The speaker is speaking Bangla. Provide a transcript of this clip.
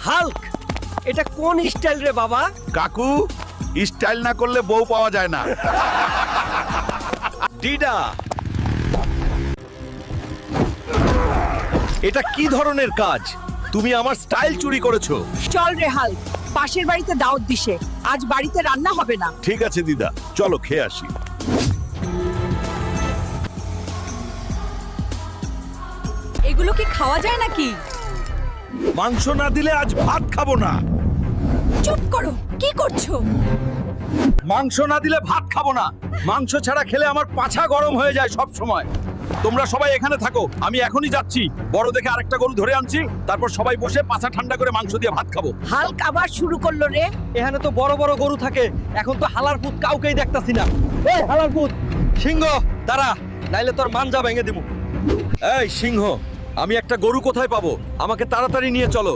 হাল্ক, এটা কোন স্টাইল রে বাবা? কাকু, স্টাইল না করলে বউ পাওয়া যায় না। ডিডা, এটা কি ধরনের কাজ? তুমি আমার স্টাইল চুরি করেছো। চল রে হাল্ক, পাশের বাড়িতে দাওয়াত দিছে, আজ বাড়িতে রান্না হবে না। ঠিক আছে দিদা, চলো খেয়ে আসি। এগুলো কি খাওয়া যায় নাকি? মাংস না দিলে আজ ভাত খাবো না। চুপ করো, কি করছো? মাংস না দিলে ভাত খাবো না। মাংস ছাড়া খেলে আমার পাছা গরম হয়ে যায় সব সময়। তোমরা সবাই এখানে থাকো, আমি এখনই যাচ্ছি। বড় দেখে আরেকটা গরু ধরে আনছি, তারপর সবাই বসে পাছা ঠান্ডা করে মাংস দিয়ে ভাত খাবো। হাল্ক আবার শুরু করলো রে। এখানে তো বড় বড় গরু থাকে, এখন তো হালার পুত কাউকেই দেখতাছি না। এই হালার পুত, সিংহ দাঁড়া, নাইলে তোর মাঞ্জা ভেঙে দেবো। এই সিংহ, আমি একটা গরু কোথায় পাবো? আমাকে তাড়াতাড়ি নিয়ে চলো।